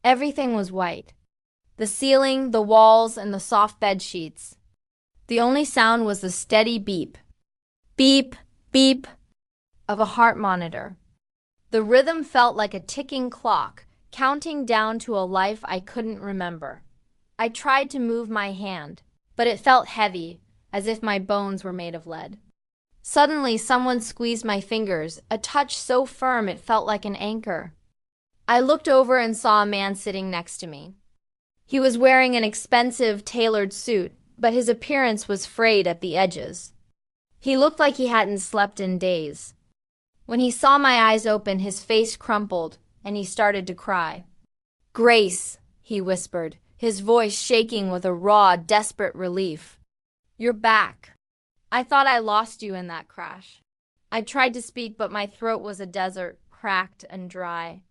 Everything was white. The ceiling, the walls, and the soft bed sheets. The only sound was the steady beep, beep, beep of a heart monitor. The rhythm felt like a ticking clock, counting down to a life I couldn't remember. I tried to move my hand, but it felt heavy, as if my bones were made of lead. Suddenly, someone squeezed my fingers, a touch so firm it felt like an anchor. I looked over and saw a man sitting next to me. He was wearing an expensive, tailored suit, but his appearance was frayed at the edges. He looked like he hadn't slept in days. When he saw my eyes open, his face crumpled, and he started to cry. "Grace," he whispered, his voice shaking with a raw, desperate relief. "You're back. I thought I lost you in that crash." I tried to speak, but my throat was a desert, cracked and dry.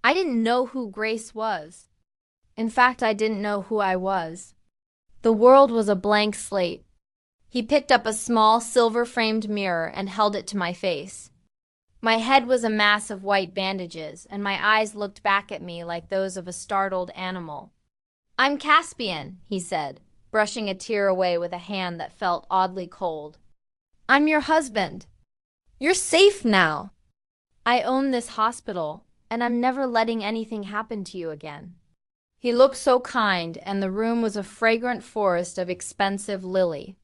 I didn't know who Grace was. In fact, I didn't know who I was. The world was a blank slate. He picked up a small, silver-framed mirror and held it to my face. My head was a mass of white bandages, and my eyes looked back at me like those of a startled animal. "I'm Caspian," he said, brushing a tear away with a hand that felt oddly cold. "I'm your husband. You're safe now. I own this hospital, and I'm never letting anything happen to you again." He looked so kind, and the room was a fragrant forest of expensive lily.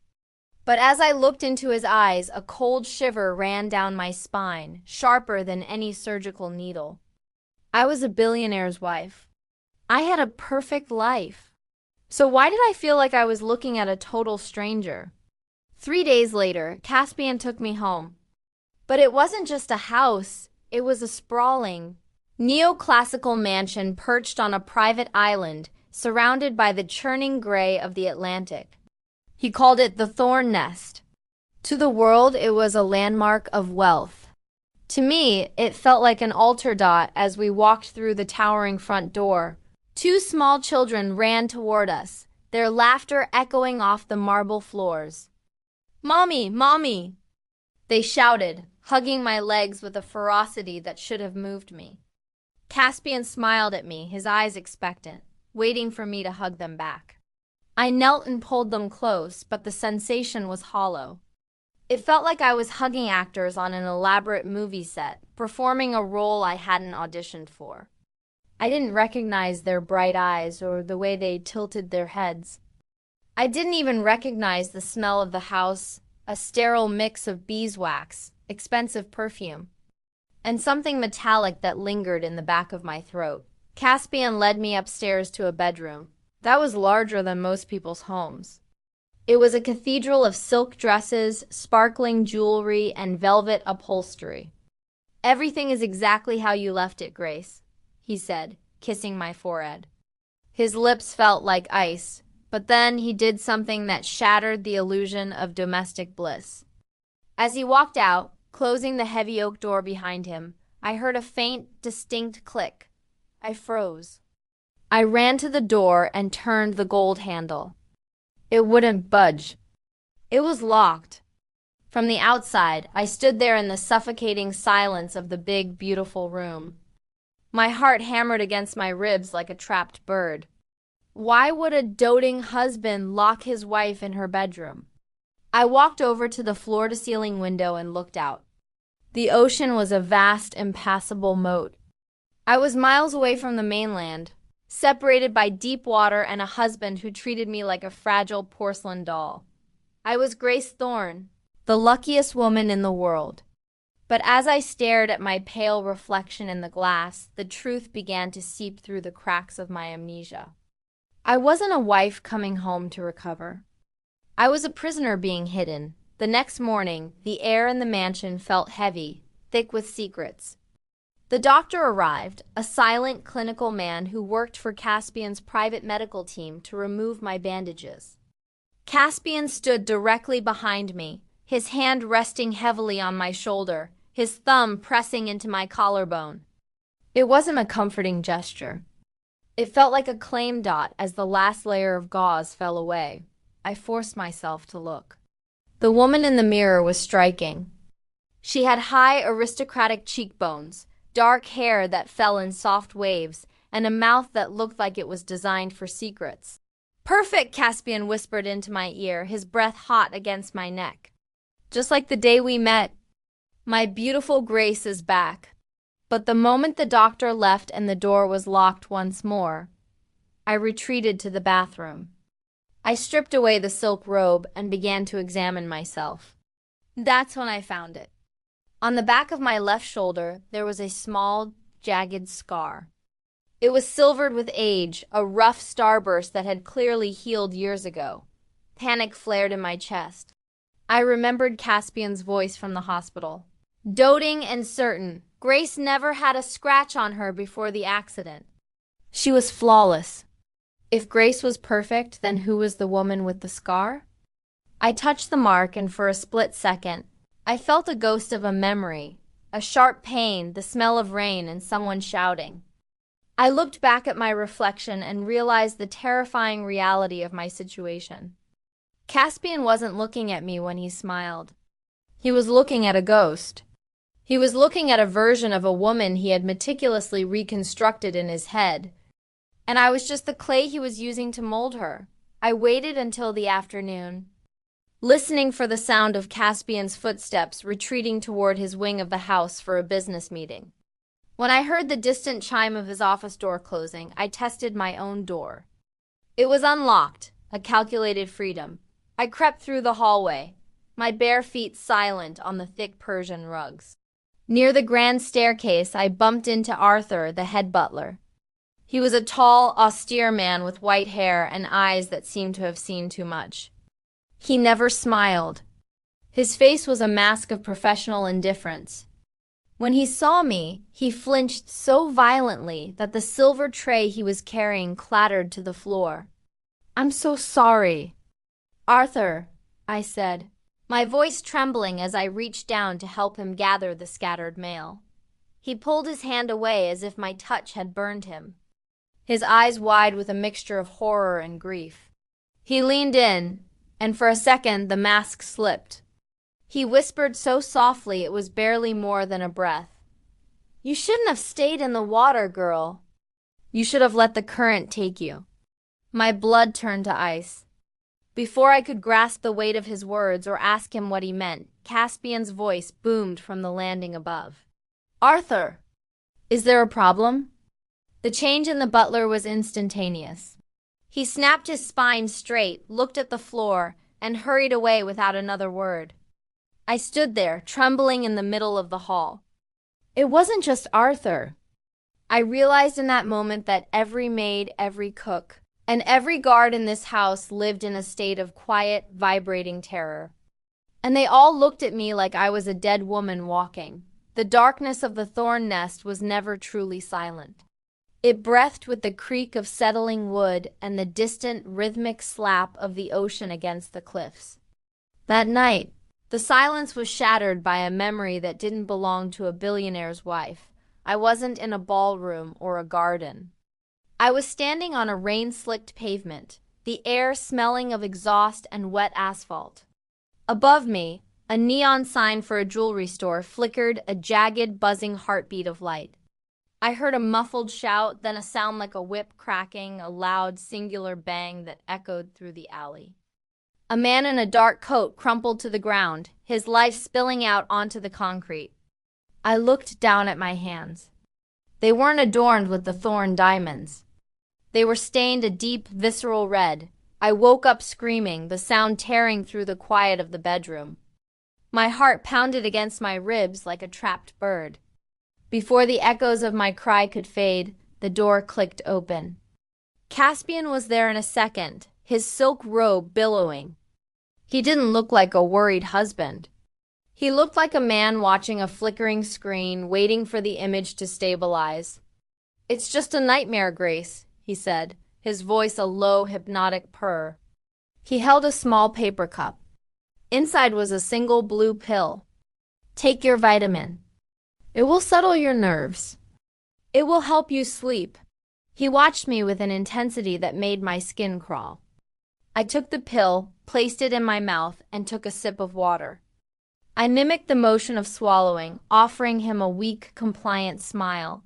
But as I looked into his eyes, a cold shiver ran down my spine, sharper than any surgical needle. I was a billionaire's wife. I had a perfect life. So why did I feel like I was looking at a total stranger? 3 days later, Caspian took me home. But it wasn't just a house, it was a sprawling, neoclassical mansion perched on a private island, surrounded by the churning gray of the Atlantic. He called it the Thorn Nest. To the world, it was a landmark of wealth. To me, it felt like an altar dot as we walked through the towering front door. 2 small children ran toward us, their laughter echoing off the marble floors. "Mommy, Mommy!" they shouted, hugging my legs with a ferocity that should have moved me. Caspian smiled at me, his eyes expectant, waiting for me to hug them back. I knelt and pulled them close, but the sensation was hollow. It felt like I was hugging actors on an elaborate movie set, performing a role I hadn't auditioned for. I didn't recognize their bright eyes or the way they tilted their heads. I didn't even recognize the smell of the house, a sterile mix of beeswax, expensive perfume, and something metallic that lingered in the back of my throat. Caspian led me upstairs to a bedroom. That was larger than most people's homes. It was a cathedral of silk dresses, sparkling jewelry, and velvet upholstery. "Everything is exactly how you left it, Grace," he said, kissing my forehead. His lips felt like ice, but then he did something that shattered the illusion of domestic bliss. As he walked out, closing the heavy oak door behind him, I heard a faint, distinct click. I froze. I ran to the door and turned the gold handle. It wouldn't budge. It was locked. From the outside, I stood there in the suffocating silence of the big, beautiful room. My heart hammered against my ribs like a trapped bird. Why would a doting husband lock his wife in her bedroom? I walked over to the floor-to-ceiling window and looked out. The ocean was a vast, impassable moat. I was miles away from the mainland, separated by deep water and a husband who treated me like a fragile porcelain doll. I was Grace Thorne, the luckiest woman in the world. But as I stared at my pale reflection in the glass, the truth began to seep through the cracks of my amnesia. I wasn't a wife coming home to recover. I was a prisoner being hidden. The next morning, the air in the mansion felt heavy, thick with secrets. The doctor arrived, a silent clinical man who worked for Caspian's private medical team to remove my bandages. Caspian stood directly behind me, his hand resting heavily on my shoulder, his thumb pressing into my collarbone. It wasn't a comforting gesture. It felt like a claim dot as the last layer of gauze fell away. I forced myself to look. The woman in the mirror was striking. She had high aristocratic cheekbones, dark hair that fell in soft waves, and a mouth that looked like it was designed for secrets. "Perfect," Caspian whispered into my ear, his breath hot against my neck. "Just like the day we met. My beautiful Grace is back." But the moment the doctor left and the door was locked once more, I retreated to the bathroom. I stripped away the silk robe and began to examine myself. That's when I found it. On the back of my left shoulder, there was a small, jagged scar. It was silvered with age, a rough starburst that had clearly healed years ago. Panic flared in my chest. I remembered Caspian's voice from the hospital. Doting and certain, Grace never had a scratch on her before the accident. She was flawless. If Grace was perfect, then who was the woman with the scar? I touched the mark, and for a split second, I felt a ghost of a memory, a sharp pain, the smell of rain, and someone shouting. I looked back at my reflection and realized the terrifying reality of my situation. Caspian wasn't looking at me when he smiled. He was looking at a ghost. He was looking at a version of a woman he had meticulously reconstructed in his head, and I was just the clay he was using to mold her. I waited until the afternoon, listening for the sound of Caspian's footsteps retreating toward his wing of the house for a business meeting. When I heard the distant chime of his office door closing, I tested my own door. It was unlocked, a calculated freedom. I crept through the hallway, my bare feet silent on the thick Persian rugs. Near the grand staircase, I bumped into Arthur, the head butler. He was a tall, austere man with white hair and eyes that seemed to have seen too much. He never smiled. His face was a mask of professional indifference. When he saw me, he flinched so violently that the silver tray he was carrying clattered to the floor. "I'm so sorry." "Arthur," I said, my voice trembling as I reached down to help him gather the scattered mail. He pulled his hand away as if my touch had burned him, his eyes wide with a mixture of horror and grief. He leaned in, and for a second the mask slipped. He whispered so softly it was barely more than a breath. "You shouldn't have stayed in the water, girl. You should have let the current take you." My blood turned to ice. Before I could grasp the weight of his words or ask him what he meant, Caspian's voice boomed from the landing above. "Arthur, is there a problem?" The change in the butler was instantaneous. He snapped his spine straight, looked at the floor, and hurried away without another word. I stood there, trembling in the middle of the hall. It wasn't just Arthur. I realized in that moment that every maid, every cook, and every guard in this house lived in a state of quiet, vibrating terror. And they all looked at me like I was a dead woman walking. The darkness of the thorn nest was never truly silent. It breathed with the creak of settling wood and the distant, rhythmic slap of the ocean against the cliffs. That night, the silence was shattered by a memory that didn't belong to a billionaire's wife. I wasn't in a ballroom or a garden. I was standing on a rain-slicked pavement, the air smelling of exhaust and wet asphalt. Above me, a neon sign for a jewelry store flickered, a jagged, buzzing heartbeat of light. I heard a muffled shout, then a sound like a whip cracking, a loud, singular bang that echoed through the alley. A man in a dark coat crumpled to the ground, his life spilling out onto the concrete. I looked down at my hands. They weren't adorned with the thorn diamonds. They were stained a deep, visceral red. I woke up screaming, the sound tearing through the quiet of the bedroom. My heart pounded against my ribs like a trapped bird. Before the echoes of my cry could fade, the door clicked open. Caspian was there in a second, his silk robe billowing. He didn't look like a worried husband. He looked like a man watching a flickering screen, waiting for the image to stabilize. "It's just a nightmare, Grace," he said, his voice a low, hypnotic purr. He held a small paper cup. Inside was a single blue pill. "Take your vitamin. It will settle your nerves. It will help you sleep." He watched me with an intensity that made my skin crawl. I took the pill, placed it in my mouth, and took a sip of water. I mimicked the motion of swallowing, offering him a weak, compliant smile.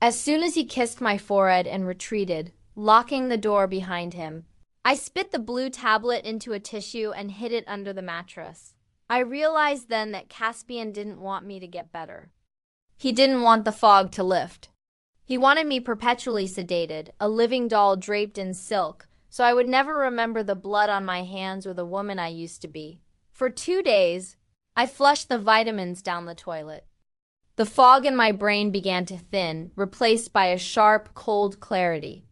As soon as he kissed my forehead and retreated, locking the door behind him, I spit the blue tablet into a tissue and hid it under the mattress. I realized then that Caspian didn't want me to get better. He didn't want the fog to lift. He wanted me perpetually sedated, a living doll draped in silk, so I would never remember the blood on my hands or the woman I used to be. For 2 days, I flushed the vitamins down the toilet. The fog in my brain began to thin, replaced by a sharp, cold clarity.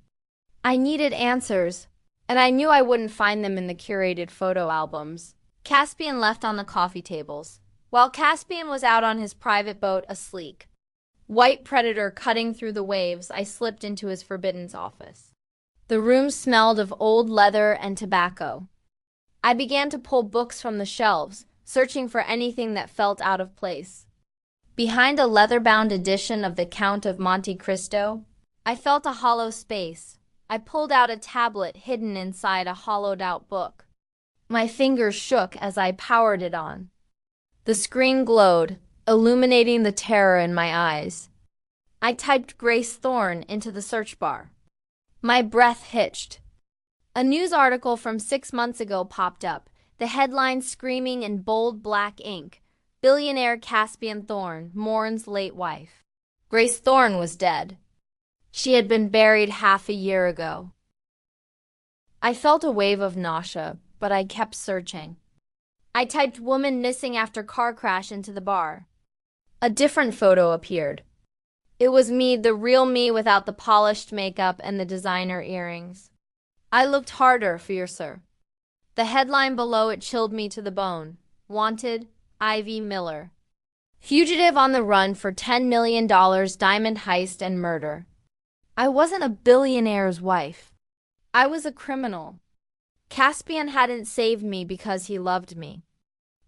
I needed answers, and I knew I wouldn't find them in the curated photo albums Caspian left on the coffee tables. While Caspian was out on his private boat, a sleek, white predator cutting through the waves, I slipped into his forbidden office. The room smelled of old leather and tobacco. I began to pull books from the shelves, searching for anything that felt out of place. Behind a leather-bound edition of The Count of Monte Cristo, I felt a hollow space. I pulled out a tablet hidden inside a hollowed-out book. My fingers shook as I powered it on. The screen glowed, illuminating the terror in my eyes. I typed Grace Thorne into the search bar. My breath hitched. A news article from 6 months ago popped up, the headline screaming in bold black ink, "Billionaire Caspian Thorne mourns late wife." Grace Thorne was dead. She had been buried half a year ago. I felt a wave of nausea, but I kept searching. I typed "woman missing after car crash" into the bar. A different photo appeared. It was me, the real me, without the polished makeup and the designer earrings. I looked harder, fiercer. The headline below it chilled me to the bone. Wanted, Ivy Miller. Fugitive on the run for $10 million diamond heist and murder. I wasn't a billionaire's wife. I was a criminal. Caspian hadn't saved me because he loved me.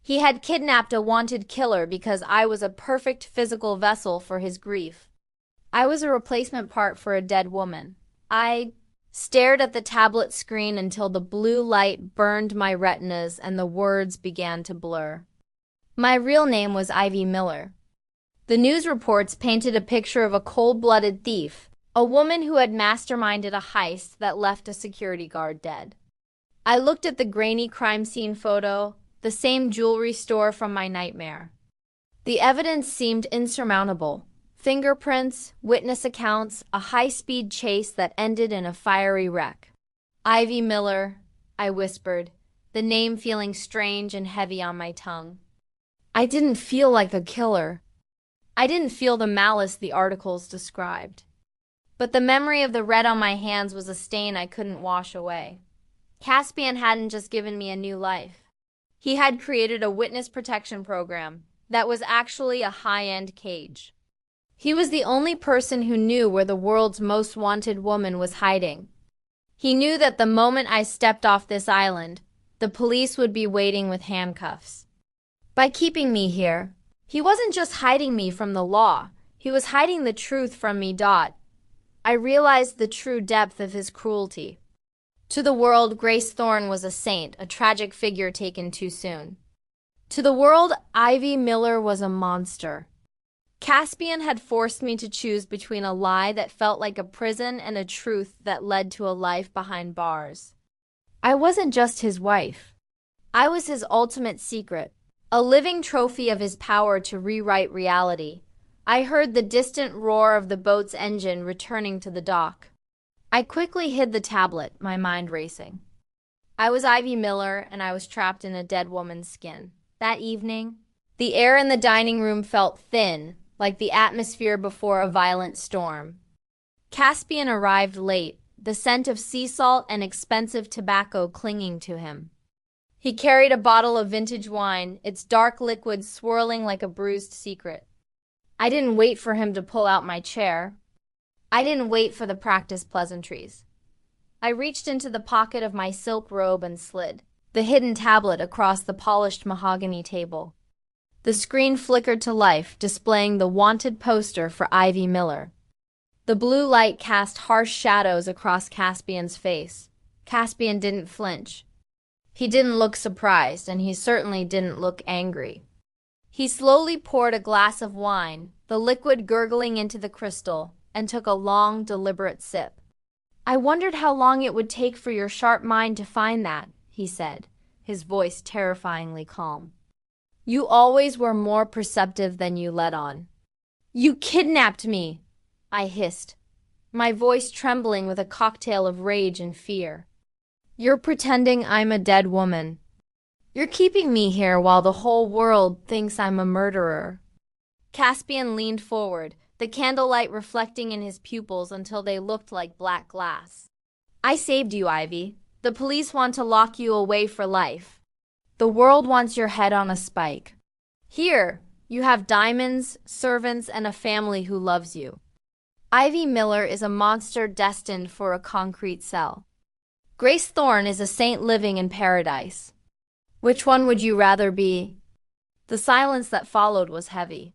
He had kidnapped a wanted killer because I was a perfect physical vessel for his grief. I was a replacement part for a dead woman. I stared at the tablet screen until the blue light burned my retinas and the words began to blur. My real name was Ivy Miller. The news reports painted a picture of a cold-blooded thief, a woman who had masterminded a heist that left a security guard dead. I looked at the grainy crime scene photo, the same jewelry store from my nightmare. The evidence seemed insurmountable. Fingerprints, witness accounts, a high-speed chase that ended in a fiery wreck. Ivy Miller, I whispered, the name feeling strange and heavy on my tongue. I didn't feel like a killer. I didn't feel the malice the articles described. But the memory of the red on my hands was a stain I couldn't wash away. Caspian hadn't just given me a new life. He had created a witness protection program that was actually a high-end cage. He was the only person who knew where the world's most wanted woman was hiding. He knew that the moment I stepped off this island, the police would be waiting with handcuffs. By keeping me here, he wasn't just hiding me from the law, he was hiding the truth from me. I realized the true depth of his cruelty. To the world, Grace Thorne was a saint, a tragic figure taken too soon. To the world, Ivy Miller was a monster. Caspian had forced me to choose between a lie that felt like a prison and a truth that led to a life behind bars. I wasn't just his wife. I was his ultimate secret, a living trophy of his power to rewrite reality. I heard the distant roar of the boat's engine returning to the dock. I quickly hid the tablet, my mind racing. I was Ivy Miller, and I was trapped in a dead woman's skin. That evening, the air in the dining room felt thin, like the atmosphere before a violent storm. Caspian arrived late, the scent of sea salt and expensive tobacco clinging to him. He carried a bottle of vintage wine, its dark liquid swirling like a bruised secret. I didn't wait for him to pull out my chair. I didn't wait for the practice pleasantries. I reached into the pocket of my silk robe and slid the hidden tablet across the polished mahogany table. The screen flickered to life, displaying the wanted poster for Ivy Miller. The blue light cast harsh shadows across Caspian's face. Caspian didn't flinch. He didn't look surprised, and he certainly didn't look angry. He slowly poured a glass of wine, the liquid gurgling into the crystal. and took a long, deliberate sip. "I wondered how long it would take for your sharp mind to find that," he said, his voice terrifyingly calm. "You always were more perceptive than you let on." "You kidnapped me!" I hissed, my voice trembling with a cocktail of rage and fear. "You're pretending I'm a dead woman. You're keeping me here while the whole world thinks I'm a murderer." Caspian leaned forward, the candlelight reflecting in his pupils until they looked like black glass. "I saved you, Ivy. The police want to lock you away for life. The world wants your head on a spike. Here, you have diamonds, servants, and a family who loves you. Ivy Miller is a monster destined for a concrete cell. Grace Thorne is a saint living in paradise. Which one would you rather be?" The silence that followed was heavy.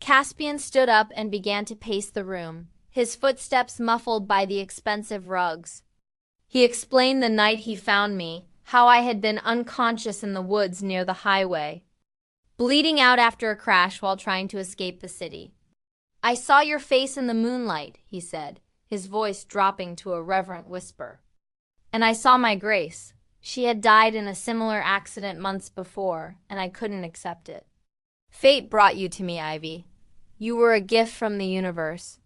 Caspian stood up and began to pace the room, his footsteps muffled by the expensive rugs. He explained the night he found me, how I had been unconscious in the woods near the highway, bleeding out after a crash while trying to escape the city. "I saw your face in the moonlight," he said, his voice dropping to a reverent whisper. "And I saw my Grace. She had died in a similar accident months before, and I couldn't accept it. Fate brought you to me, Ivy. You were a gift from the universe."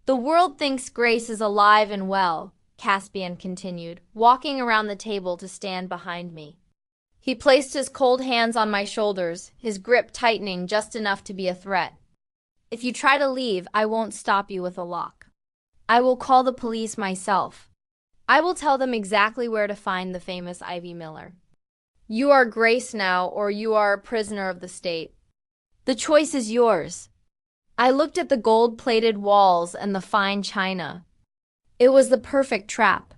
"The world thinks Grace is alive and well," Caspian continued, walking around the table to stand behind me. He placed his cold hands on my shoulders, his grip tightening just enough to be a threat. "If you try to leave, I won't stop you with a lock. I will call the police myself. I will tell them exactly where to find the famous Ivy Miller. You are Grace now, or you are a prisoner of the state. The choice is yours." I looked at the gold-plated walls and the fine china. It was the perfect trap.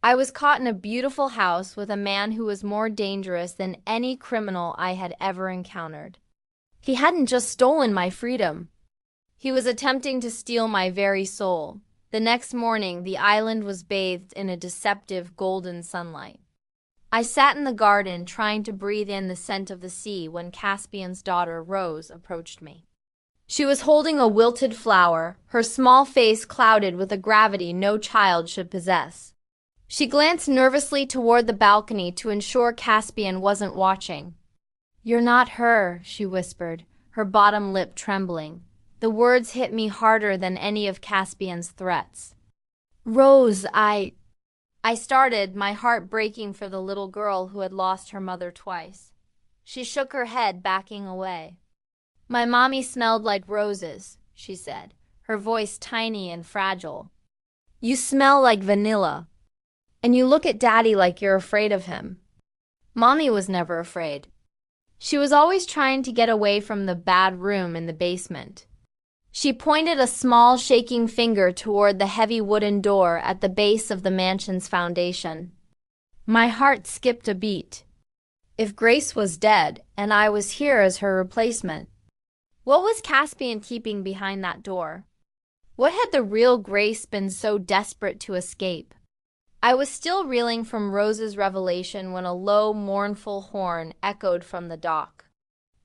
I was caught in a beautiful house with a man who was more dangerous than any criminal I had ever encountered. He hadn't just stolen my freedom. He was attempting to steal my very soul. The next morning, the island was bathed in a deceptive golden sunlight. I sat in the garden trying to breathe in the scent of the sea when Caspian's daughter, Rose, approached me. She was holding a wilted flower, her small face clouded with a gravity no child should possess. She glanced nervously toward the balcony to ensure Caspian wasn't watching. "You're not her," she whispered, her bottom lip trembling. The words hit me harder than any of Caspian's threats. "Rose, I started, my heart breaking for the little girl who had lost her mother twice. She shook her head, backing away. "My mommy smelled like roses," she said, her voice tiny and fragile. "You smell like vanilla. And you look at Daddy like you're afraid of him." Mommy was never afraid. She was always trying to get away from the bad room in the basement. She pointed a small, shaking finger toward the heavy wooden door at the base of the mansion's foundation. My heart skipped a beat. If Grace was dead, and I was here as her replacement, what was Caspian keeping behind that door? What had the real Grace been so desperate to escape? I was still reeling from Rose's revelation when a low, mournful horn echoed from the dock.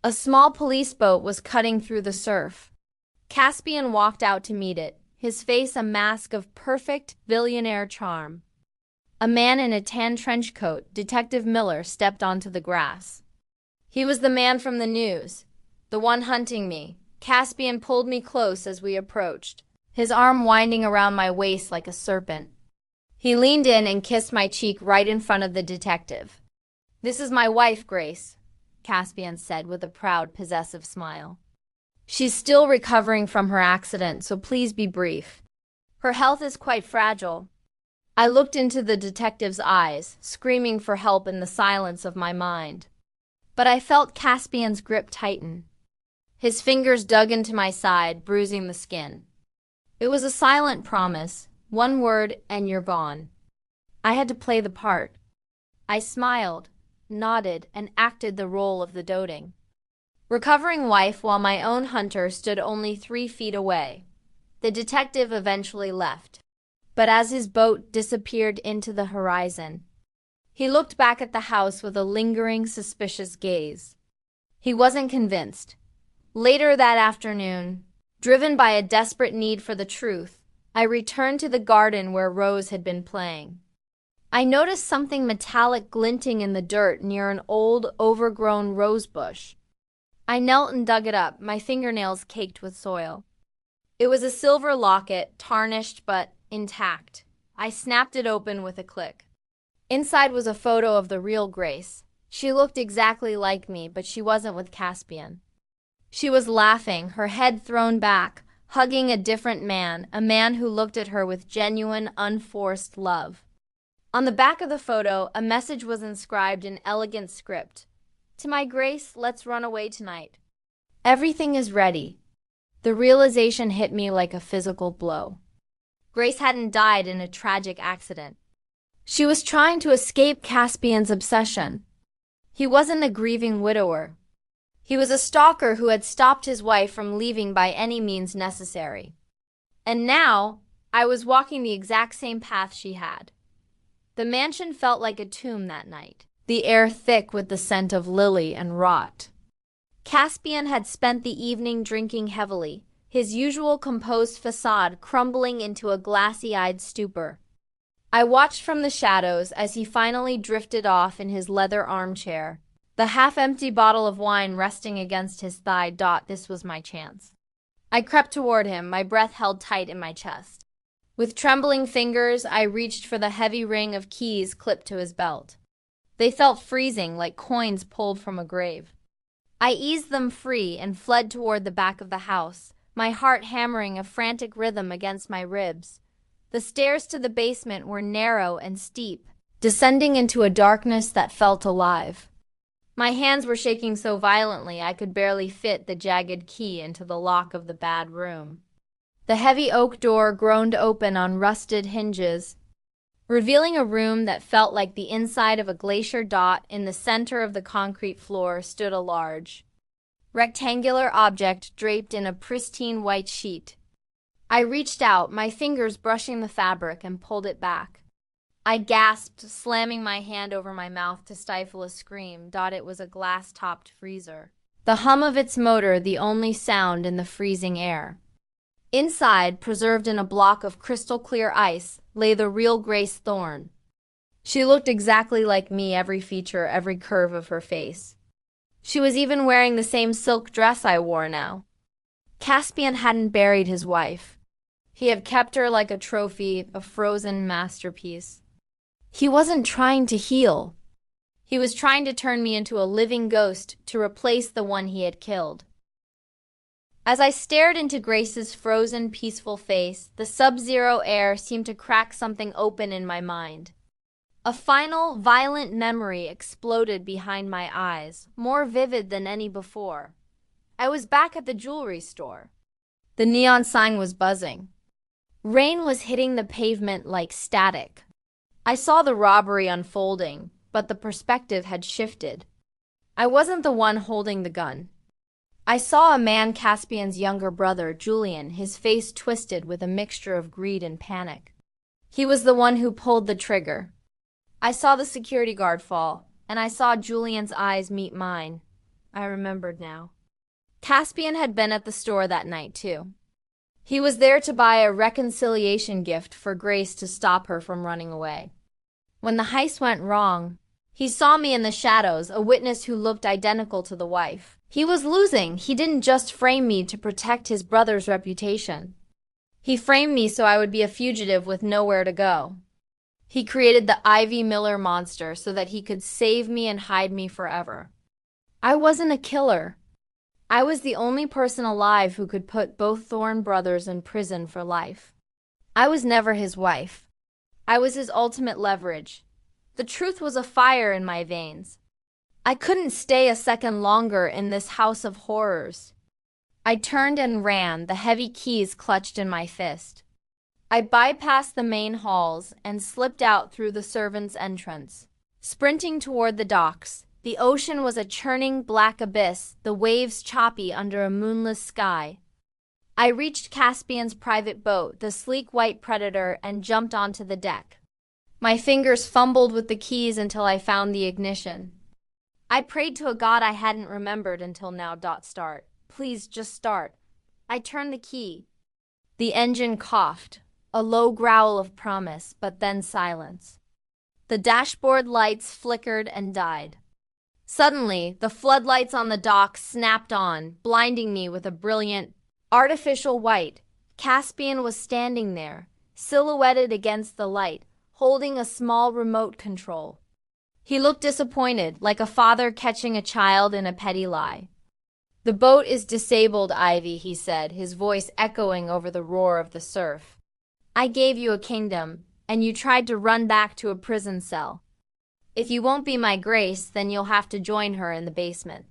A small police boat was cutting through the surf. Caspian walked out to meet it, his face a mask of perfect billionaire charm. A man in a tan trench coat, Detective Miller, stepped onto the grass. He was the man from the news, the one hunting me. Caspian pulled me close as we approached, his arm winding around my waist like a serpent. He leaned in and kissed my cheek right in front of the detective. "This is my wife, Grace," Caspian said with a proud, possessive smile. "She's still recovering from her accident, so please be brief. Her health is quite fragile." I looked into the detective's eyes, screaming for help in the silence of my mind. But I felt Caspian's grip tighten. His fingers dug into my side, bruising the skin. It was a silent promise. One word and you're gone. I had to play the part. I smiled, nodded, and acted the role of the doting, recovering wife while my own hunter stood only 3 feet away. The detective eventually left, but as his boat disappeared into the horizon, he looked back at the house with a lingering, suspicious gaze. He wasn't convinced. Later that afternoon, Driven by a desperate need for the truth, I returned to the garden where Rose had been playing. I noticed something metallic glinting in the dirt near an old, overgrown rose bush. I knelt and dug it up, my fingernails caked with soil. It was a silver locket, tarnished but intact. I snapped it open with a click. Inside was a photo of the real Grace. She looked exactly like me, but she wasn't with Caspian. She was laughing, her head thrown back, hugging a different man, a man who looked at her with genuine, unforced love. On the back of the photo, a message was inscribed in elegant script. "To my Grace, let's run away tonight. Everything is ready." The realization hit me like a physical blow. Grace hadn't died in a tragic accident. She was trying to escape Caspian's obsession. He wasn't a grieving widower. He was a stalker who had stopped his wife from leaving by any means necessary. And now, I was walking the exact same path she had. The mansion felt like a tomb that night, the air thick with the scent of lily and rot. Caspian had spent the evening drinking heavily, his usual composed facade crumbling into a glassy-eyed stupor. I watched from the shadows as he finally drifted off in his leather armchair, the half-empty bottle of wine resting against his thigh. This was my chance. I crept toward him, my breath held tight in my chest. With trembling fingers, I reached for the heavy ring of keys clipped to his belt. They felt freezing, like coins pulled from a grave. I eased them free and fled toward the back of the house, my heart hammering a frantic rhythm against my ribs. The stairs to the basement were narrow and steep, descending into a darkness that felt alive. My hands were shaking so violently I could barely fit the jagged key into the lock of the bad room. The heavy oak door groaned open on rusted hinges, revealing a room that felt like the inside of a glacier. In the center of the concrete floor stood a large, rectangular object draped in a pristine white sheet. I reached out, my fingers brushing the fabric, and pulled it back. I gasped, slamming my hand over my mouth to stifle a scream. It was a glass-topped freezer, the hum of its motor the only sound in the freezing air. Inside, preserved in a block of crystal-clear ice, lay the real Grace Thorne. She looked exactly like me, every feature, every curve of her face. She was even wearing the same silk dress I wore now. Caspian hadn't buried his wife. He had kept her like a trophy, a frozen masterpiece. He wasn't trying to heal. He was trying to turn me into a living ghost to replace the one he had killed. As I stared into Grace's frozen, peaceful face, the sub-zero air seemed to crack something open in my mind. A final, violent memory exploded behind my eyes, more vivid than any before. I was back at the jewelry store. The neon sign was buzzing. Rain was hitting the pavement like static. I saw the robbery unfolding, but the perspective had shifted. I wasn't the one holding the gun. I saw a man, Caspian's younger brother, Julian, his face twisted with a mixture of greed and panic. He was the one who pulled the trigger. I saw the security guard fall, and I saw Julian's eyes meet mine. I remembered now. Caspian had been at the store that night, too. He was there to buy a reconciliation gift for Grace to stop her from running away. When the heist went wrong, he saw me in the shadows, a witness who looked identical to the wife. He was losing. He didn't just frame me to protect his brother's reputation. He framed me so I would be a fugitive with nowhere to go. He created the Ivy Miller monster so that he could save me and hide me forever. I wasn't a killer. I was the only person alive who could put both Thorne brothers in prison for life. I was never his wife. I was his ultimate leverage. The truth was a fire in my veins. I couldn't stay a second longer in this house of horrors. I turned and ran, the heavy keys clutched in my fist. I bypassed the main halls and slipped out through the servants' entrance. Sprinting toward the docks, the ocean was a churning black abyss, the waves choppy under a moonless sky. I reached Caspian's private boat, the sleek white Predator, and jumped onto the deck. My fingers fumbled with the keys until I found the ignition. I prayed to a god I hadn't remembered until now. Start. Please, just start. I turned the key. The engine coughed, a low growl of promise, but then silence. The dashboard lights flickered and died. Suddenly, the floodlights on the dock snapped on, blinding me with a brilliant, artificial white. Caspian was standing there, silhouetted against the light, holding a small remote control. He looked disappointed, like a father catching a child in a petty lie. "The boat is disabled, Ivy," he said, his voice echoing over the roar of the surf. "I gave you a kingdom, and you tried to run back to a prison cell. If you won't be my Grace, then you'll have to join her in the basement."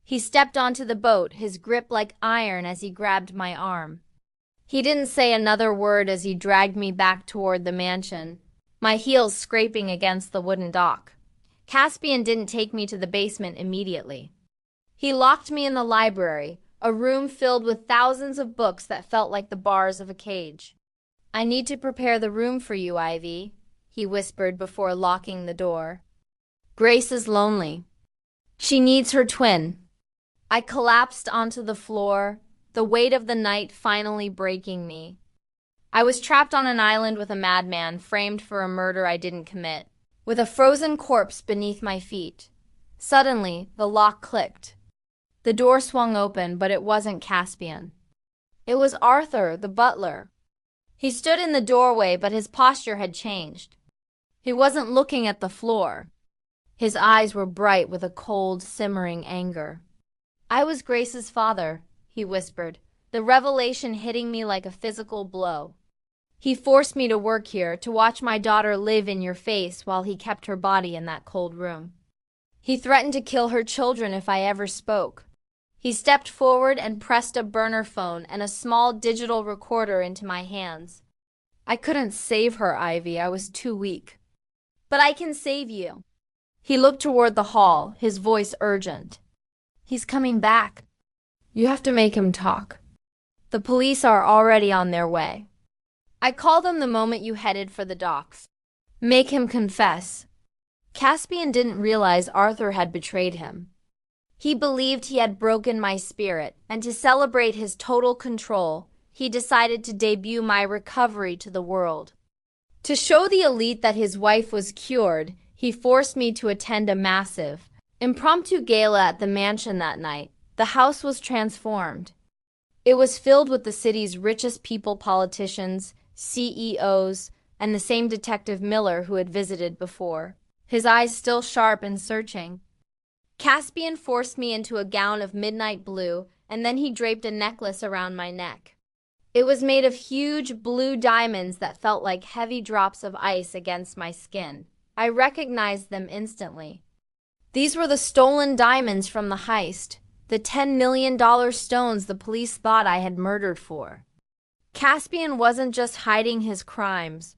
He stepped onto the boat, his grip like iron as he grabbed my arm. He didn't say another word as he dragged me back toward the mansion, my heels scraping against the wooden dock. Caspian didn't take me to the basement immediately. He locked me in the library, a room filled with thousands of books that felt like the bars of a cage. "I need to prepare the room for you, Ivy," he whispered before locking the door. "Grace is lonely. She needs her twin." I collapsed onto the floor, the weight of the night finally breaking me. I was trapped on an island with a madman, framed for a murder I didn't commit, with a frozen corpse beneath my feet. Suddenly, the lock clicked. The door swung open, but it wasn't Caspian. It was Arthur, the butler. He stood in the doorway, but his posture had changed. He wasn't looking at the floor. His eyes were bright with a cold, simmering anger. "I was Grace's father," he whispered, the revelation hitting me like a physical blow. "He forced me to work here, to watch my daughter live in your face while he kept her body in that cold room. He threatened to kill her children if I ever spoke." He stepped forward and pressed a burner phone and a small digital recorder into my hands. "I couldn't save her, Ivy. I was too weak." "But I can save you." He looked toward the hall, his voice urgent. "He's coming back. You have to make him talk. The police are already on their way. I called them the moment you headed for the docks. Make him confess." Caspian didn't realize Arthur had betrayed him. He believed he had broken my spirit, and to celebrate his total control, he decided to debut my recovery to the world. To show the elite that his wife was cured, he forced me to attend a massive, impromptu gala at the mansion that night. The house was transformed. It was filled with the city's richest people, politicians, CEOs, and the same Detective Miller who had visited before, his eyes still sharp and searching. Caspian forced me into a gown of midnight blue, and then he draped a necklace around my neck. It was made of huge blue diamonds that felt like heavy drops of ice against my skin. I recognized them instantly. These were the stolen diamonds from the heist, the $10 million stones the police thought I had murdered for. Caspian wasn't just hiding his crimes.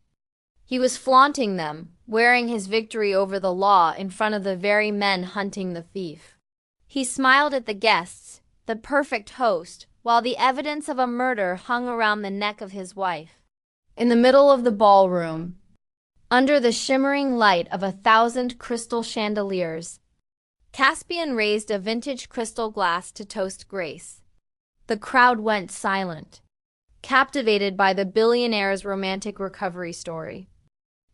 He was flaunting them, wearing his victory over the law in front of the very men hunting the thief. He smiled at the guests, the perfect host, while the evidence of a murder hung around the neck of his wife. In the middle of the ballroom, under the shimmering light of 1,000 crystal chandeliers, Caspian raised a vintage crystal glass to toast Grace. The crowd went silent, captivated by the billionaire's romantic recovery story.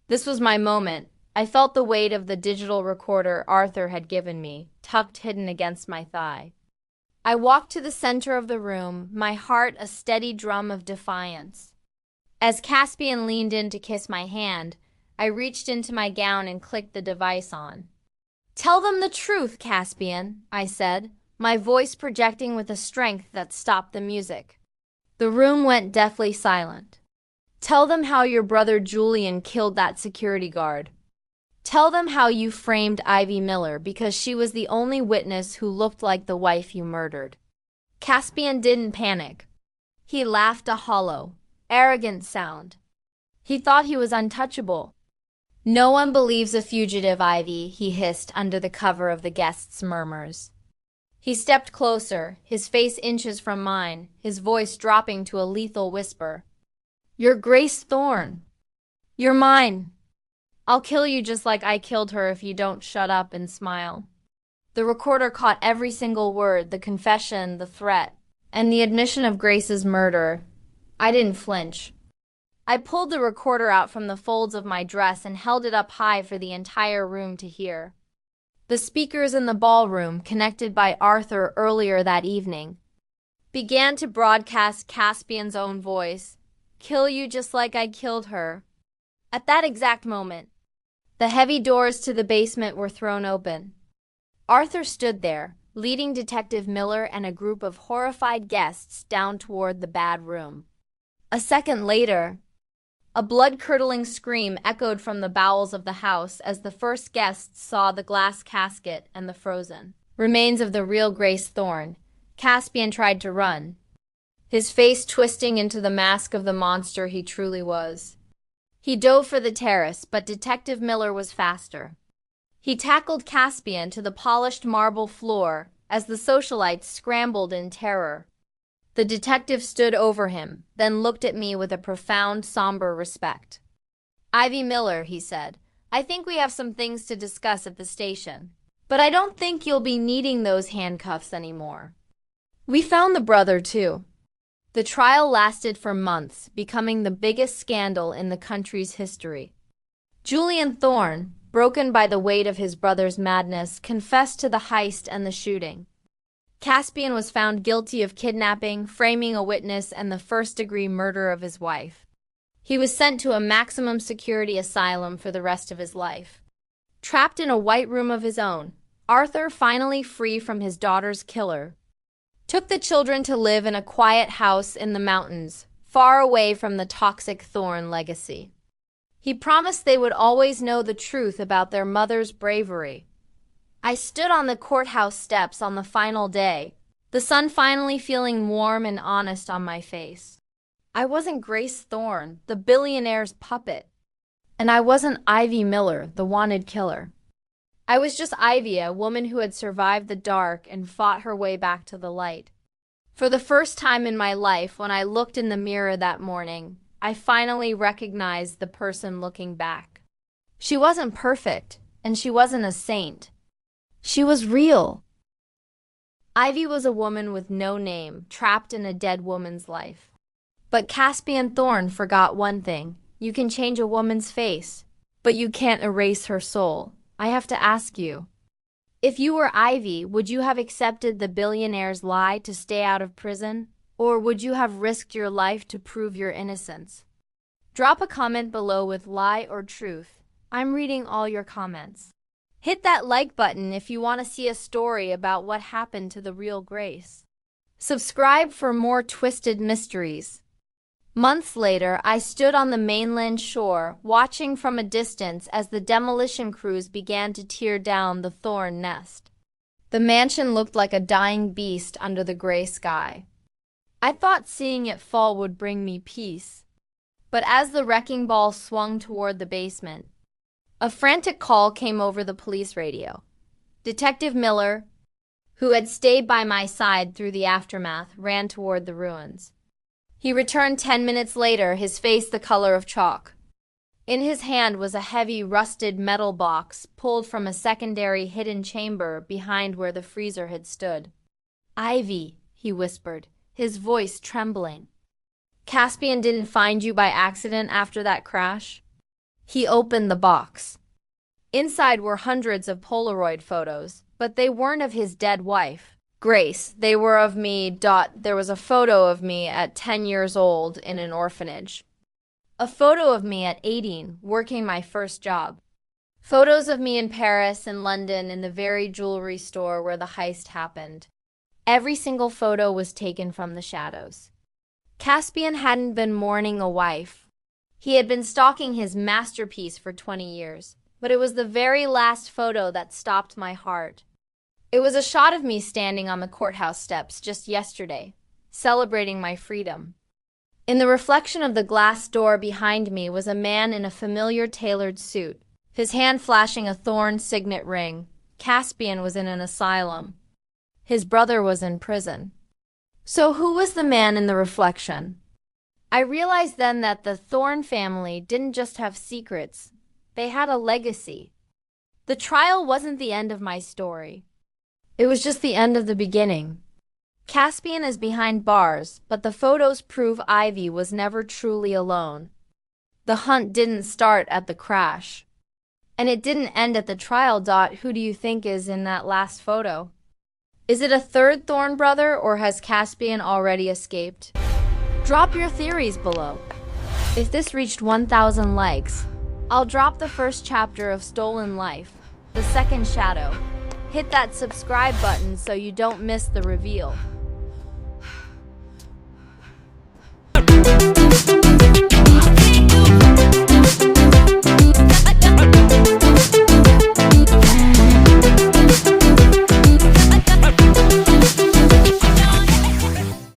This was my moment. I felt the weight of the digital recorder Arthur had given me, tucked hidden against my thigh. I walked to the center of the room, my heart a steady drum of defiance. As Caspian leaned in to kiss my hand, I reached into my gown and clicked the device on. "Tell them the truth, Caspian," I said, my voice projecting with a strength that stopped the music. The room went deathly silent. "Tell them how your brother Julian killed that security guard. Tell them how you framed Ivy Miller because she was the only witness who looked like the wife you murdered." Caspian didn't panic. He laughed a hollow, arrogant sound. He thought he was untouchable. "No one believes a fugitive, Ivy," he hissed under the cover of the guests' murmurs. He stepped closer, his face inches from mine, his voice dropping to a lethal whisper. "You're Grace Thorne. You're mine. I'll kill you just like I killed her if you don't shut up and smile." The recorder caught every single word, the confession, the threat. and the admission of Grace's murder, I didn't flinch. I pulled the recorder out from the folds of my dress and held it up high for the entire room to hear. The speakers in the ballroom, connected by Arthur earlier that evening, began to broadcast Caspian's own voice, "Kill you just like I killed her." At that exact moment, the heavy doors to the basement were thrown open. Arthur stood there, leading Detective Miller and a group of horrified guests down toward the bad room. A second later, a blood-curdling scream echoed from the bowels of the house as the first guests saw the glass casket and the frozen remains of the real Grace Thorne. Caspian tried to run, his face twisting into the mask of the monster he truly was. He dove for the terrace, but Detective Miller was faster. He tackled Caspian to the polished marble floor as the socialites scrambled in terror. The detective stood over him, then looked at me with a profound, somber respect. "Ivy Miller," he said, "I think we have some things to discuss at the station, but I don't think you'll be needing those handcuffs anymore." We found the brother, too. The trial lasted for months, becoming the biggest scandal in the country's history. Julian Thorne, broken by the weight of his brother's madness, confessed to the heist and the shooting. Caspian was found guilty of kidnapping, framing a witness, and the first-degree murder of his wife. He was sent to a maximum security asylum for the rest of his life. Trapped in a white room of his own, Arthur, finally free from his daughter's killer, took the children to live in a quiet house in the mountains, far away from the toxic Thorne legacy. He promised they would always know the truth about their mother's bravery. I stood on the courthouse steps on the final day, the sun finally feeling warm and honest on my face. I wasn't Grace Thorne, the billionaire's puppet, and I wasn't Ivy Miller, the wanted killer. I was just Ivy, a woman who had survived the dark and fought her way back to the light. For the first time in my life, when I looked in the mirror that morning, I finally recognized the person looking back. She wasn't perfect, and she wasn't a saint. She was real. Ivy was a woman with no name, trapped in a dead woman's life. But Caspian Thorne forgot one thing. You can change a woman's face, but you can't erase her soul. I have to ask you, if you were Ivy, would you have accepted the billionaire's lie to stay out of prison? Or would you have risked your life to prove your innocence? Drop a comment below with lie or truth. I'm reading all your comments. Hit that like button if you want to see a story about what happened to the real Grace. Subscribe for more twisted mysteries. Months later, I stood on the mainland shore, watching from a distance as the demolition crews began to tear down the Thorne nest. The mansion looked like a dying beast under the gray sky. I thought seeing it fall would bring me peace. But as the wrecking ball swung toward the basement, a frantic call came over the police radio. Detective Miller, who had stayed by my side through the aftermath, ran toward the ruins. He returned 10 minutes later, his face the color of chalk. In his hand was a heavy, rusted metal box pulled from a secondary hidden chamber behind where the freezer had stood. "Ivy," he whispered, his voice trembling. "Caspian didn't find you by accident after that crash?" He opened the box. Inside were hundreds of Polaroid photos, but they weren't of his dead wife, Grace. They were of me. There was a photo of me at 10 years old in an orphanage. A photo of me at 18, working my first job. Photos of me in Paris and London in the very jewelry store where the heist happened. Every single photo was taken from the shadows. Caspian hadn't been mourning a wife. He had been stalking his masterpiece for 20 years, but it was the very last photo that stopped my heart. It was a shot of me standing on the courthouse steps just yesterday, celebrating my freedom. In the reflection of the glass door behind me was a man in a familiar tailored suit, his hand flashing a Thorne signet ring. Caspian was in an asylum. His brother was in prison. So who was the man in the reflection? I realized then that the Thorne family didn't just have secrets, they had a legacy. The trial wasn't the end of my story. It was just the end of the beginning. Caspian is behind bars, but the photos prove Ivy was never truly alone. The hunt didn't start at the crash. And it didn't end at the trial. Who do you think is in that last photo? Is it a third Thorne brother, or has Caspian already escaped? Drop your theories below. If this reached 1,000 likes, I'll drop the first chapter of Stolen Life, The Second Shadow. Hit that subscribe button so you don't miss the reveal.